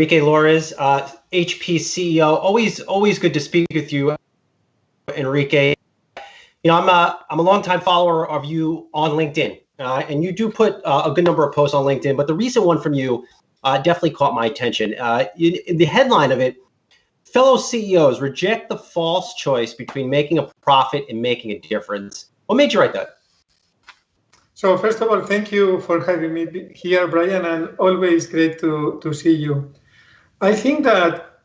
Enrique Lores, HP CEO. Always good to speak with you, Enrique. You know, I'm a longtime follower of you on LinkedIn, and you do put a good number of posts on LinkedIn. But the recent one from you definitely caught my attention. In the headline of it, fellow CEOs reject the false choice between making a profit and making a difference. What made you write that? So first of all, thank you for having me here, Brian, and always great to see you. I think that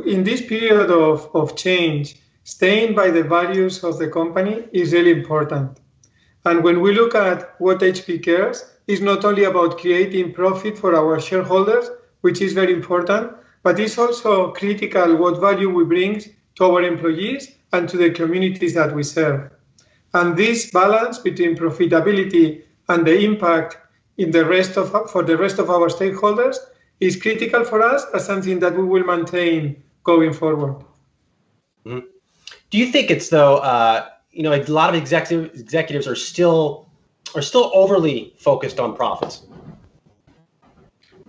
in this period of change, staying by the values of the company is really important. And when we look at what HP cares, it's not only about creating profit for our shareholders, which is very important, but it's also critical what value we bring to our employees and to the communities that we serve. And this balance between profitability and the impact in for the rest of our stakeholders is critical for us as something that we will maintain going forward. Mm-hmm. Do you think it's though, you know, a lot of executives are still overly focused on profits?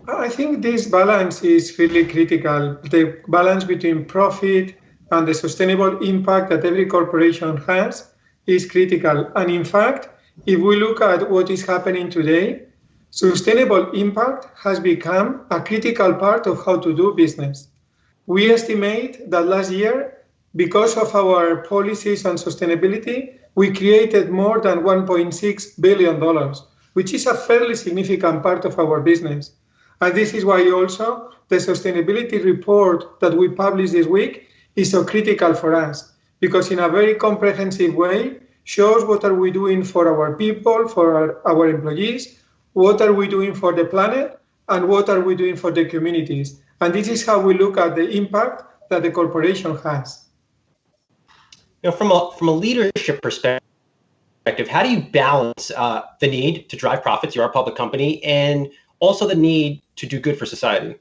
I think this balance is really critical. The balance between profit and the sustainable impact that every corporation has is critical. And in fact, if we look at what is happening today, sustainable impact has become a critical part of how to do business. We estimate that last year, because of our policies on sustainability, we created more than $1.6 billion, which is a fairly significant part of our business. And this is why also the sustainability report that we published this week is so critical for us, because in a very comprehensive way, shows what are we doing for our people, for our employees, what are we doing for the planet, and what are we doing for the communities. And this is how we look at the impact that the corporation has. You know, from a leadership perspective, how do you balance the need to drive profits? You're a public company, and also the need to do good for society.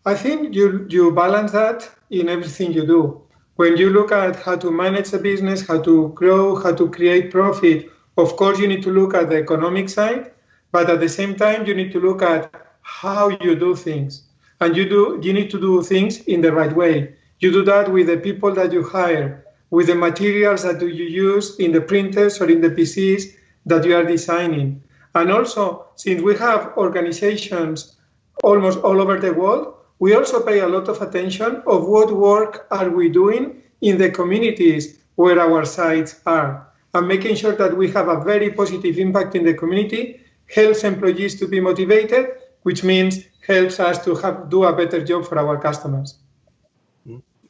I think you balance that in everything you do. When you look at how to manage a business, how to grow, how to create profit, of course you need to look at the economic side, but at the same time you need to look at how you do things. And you need to do things in the right way. You do that with the people that you hire, with the materials that you use in the printers or in the PCs that you are designing. And also, since we have organizations almost all over the world, we also pay a lot of attention of what work are we doing in the communities where our sites are, and making sure that we have a very positive impact in the community, helps employees to be motivated, which means helps us to do a better job for our customers.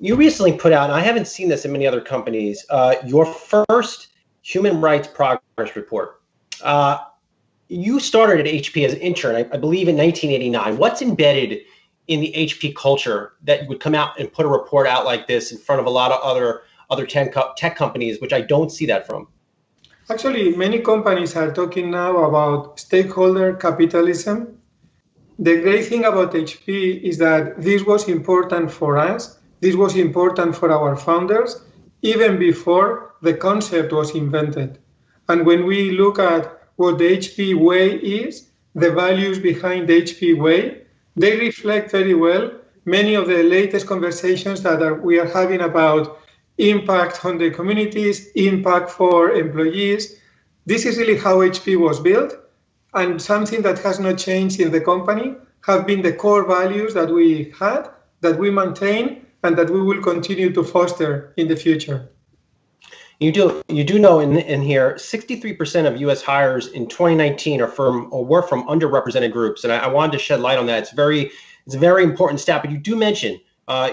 You recently put out, and I haven't seen this in many other companies, your first human rights progress report. You started at HP as an intern, I believe in 1989. What's embedded in the HP culture that you would come out and put a report out like this in front of a lot of other tech companies, which I don't see that from? Actually, many companies are talking now about stakeholder capitalism. The great thing about HP is that this was important for us. This was important for our founders, even before the concept was invented. And when we look at what the HP way is, the values behind the HP way, they reflect very well many of the latest conversations that we are having about impact on the communities, impact for employees. This is really how HP was built, and something that has not changed in the company have been the core values that we had, that we maintain, and that we will continue to foster in the future. You do know in here, 63% of U.S. hires in 2019 were from underrepresented groups, and I wanted to shed light on that. It's a very important stat. But you do mention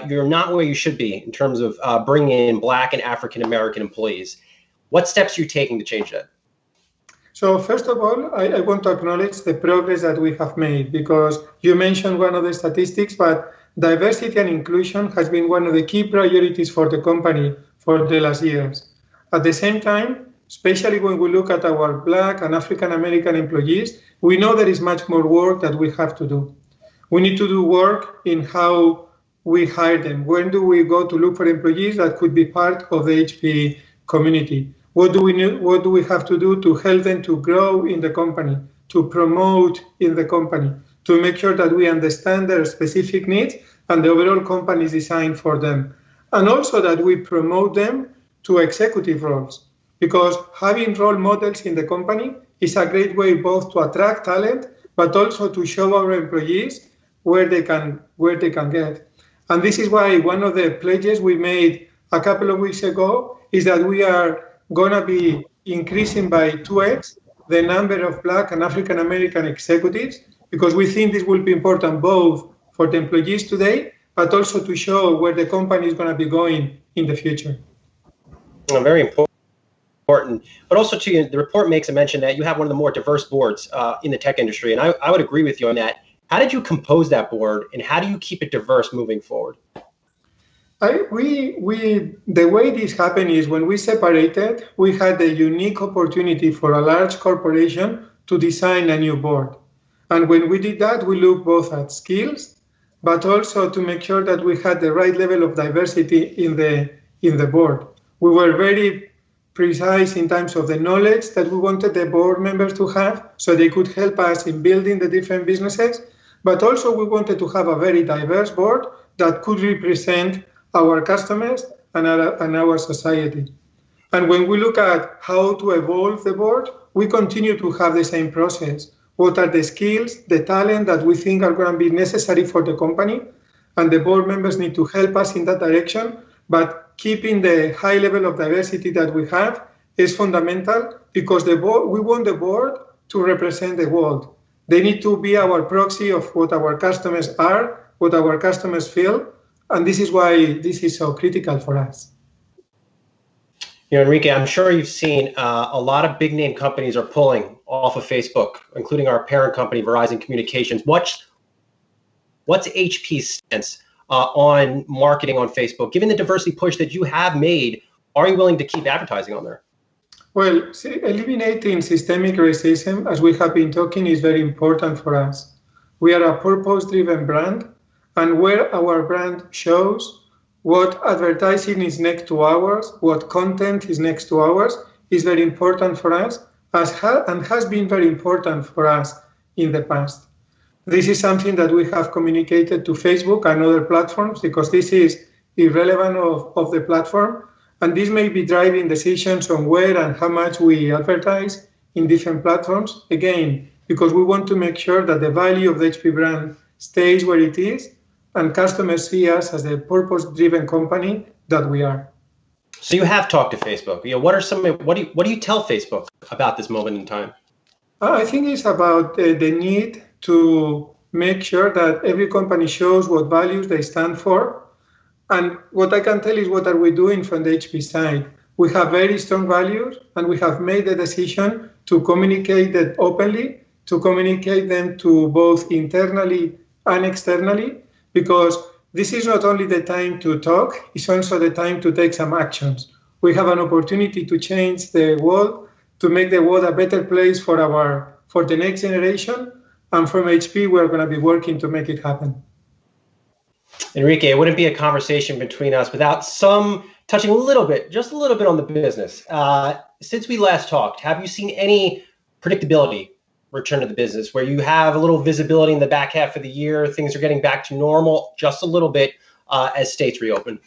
you're not where you should be in terms of bringing in Black and African American employees. What steps are you taking to change that? So first of all, I want to acknowledge the progress that we have made, because you mentioned one of the statistics, but diversity and inclusion has been one of the key priorities for the company for the last years. At the same time, especially when we look at our Black and African American employees, we know there is much more work that we have to do. We need to do work in how we hire them. When do we go to look for employees that could be part of the HP community? What do we have to do to help them to grow in the company, to promote in the company, to make sure that we understand their specific needs and the overall company is designed for them. And also that we promote them to executive roles, because having role models in the company is a great way both to attract talent, but also to show our employees where they can get. And this is why one of the pledges we made a couple of weeks ago is that we are going to be increasing by 2x the number of Black and African American executives, because we think this will be important both for the employees today, but also to show where the company is going to be going in the future. Very important. But also, too, the report makes a mention that you have one of the more diverse boards in the tech industry, and I would agree with you on that. How did you compose that board, and how do you keep it diverse moving forward? The way this happened is when we separated, we had a unique opportunity for a large corporation to design a new board. And when we did that, we looked both at skills, but also to make sure that we had the right level of diversity in the board. We were very precise in terms of the knowledge that we wanted the board members to have so they could help us in building the different businesses, but also we wanted to have a very diverse board that could represent our customers and our society. And when we look at how to evolve the board, we continue to have the same process. What are the skills, the talent that we think are going to be necessary for the company? And the board members need to help us in that direction. But keeping the high level of diversity that we have is fundamental, because we want the board to represent the world. They need to be our proxy of what our customers are, what our customers feel. And this is why this is so critical for us. Enrique, I'm sure you've seen a lot of big name companies are pulling off of Facebook, including our parent company, Verizon Communications. What's HP's stance on marketing on Facebook? Given the diversity push that you have made, are you willing to keep advertising on there? Well, eliminating systemic racism, as we have been talking, is very important for us. We are a purpose-driven brand, and where our brand shows what advertising is next to ours, what content is next to ours, is very important for us, and has been very important for us in the past. This is something that we have communicated to Facebook and other platforms, because this is irrelevant of the platform, and this may be driving decisions on where and how much we advertise in different platforms, again, because we want to make sure that the value of the HP brand stays where it is, and customers see us as the purpose-driven company that we are. So you have talked to Facebook. What do you tell Facebook about this moment in time? I think it's about the need to make sure that every company shows what values they stand for. And what I can tell is what are we doing from the HP side. We have very strong values, and we have made the decision to communicate that openly, to communicate them to both internally and externally, because this is not only the time to talk, it's also the time to take some actions. We have an opportunity to change the world, to make the world a better place for the next generation, and from HP, we're going to be working to make it happen. Enrique, it wouldn't be a conversation between us without touching just a little bit on the business. Since we last talked, have you seen any predictability return to the business where you have a little visibility in the back half of the year, things are getting back to normal just a little bit as states reopen?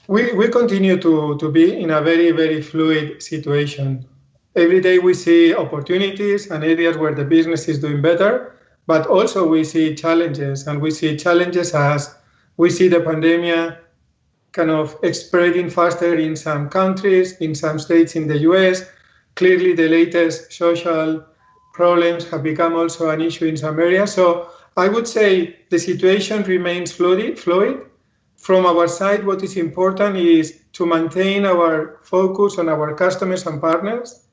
We continue to be in a very, very fluid situation. Every day we see opportunities and areas where the business is doing better, but also we see challenges, and we see challenges as we see the pandemic kind of spreading faster in some countries, in some states in the US. Clearly, the latest social problems have become also an issue in some areas. So I would say the situation remains fluid. From our side, what is important is to maintain our focus on our customers and partners,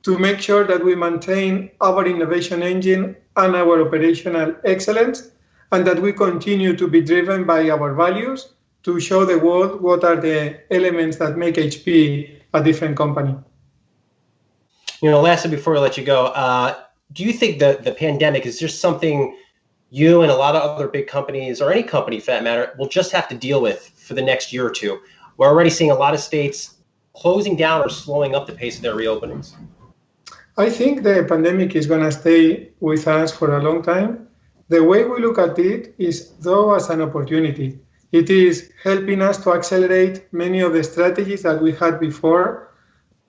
to make sure that we maintain our innovation engine and our operational excellence, and that we continue to be driven by our values to show the world what are the elements that make HP a different company. Lastly, before we let you go, do you think the pandemic is just something you and a lot of other big companies, or any company for that matter, will just have to deal with for the next year or two? We're already seeing a lot of states closing down or slowing up the pace of their reopenings. I think the pandemic is going to stay with us for a long time. The way we look at it is, though, as an opportunity. It is helping us to accelerate many of the strategies that we had before.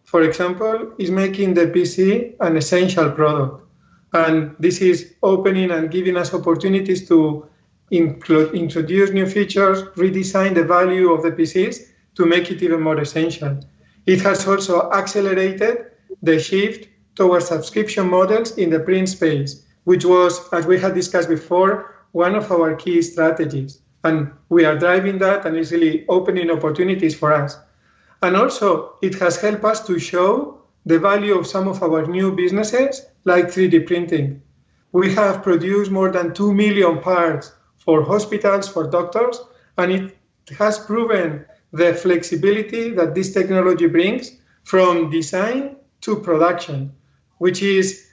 For example, is making the PC an essential product. And this is opening and giving us opportunities to introduce new features, redesign the value of the PCs to make it even more essential. It has also accelerated the shift towards subscription models in the print space, which was, as we had discussed before, one of our key strategies. And we are driving that, and it's really opening opportunities for us. And also, it has helped us to show the value of some of our new businesses, like 3D printing. We have produced more than 2 million parts for hospitals, for doctors, and it has proven the flexibility that this technology brings from design to production, which is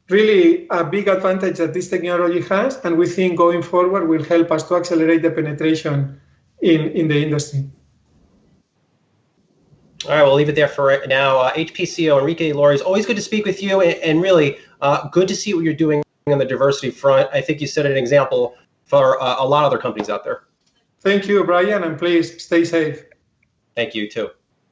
really a big advantage that this technology has, and we think going forward will help us to accelerate the penetration in the industry. All right, we'll leave it there for right now. HP CEO Enrique Lores, always good to speak with you, and really good to see what you're doing on the diversity front. I think you set an example for a lot of other companies out there. Thank you, Brian, and please stay safe. Thank you, too.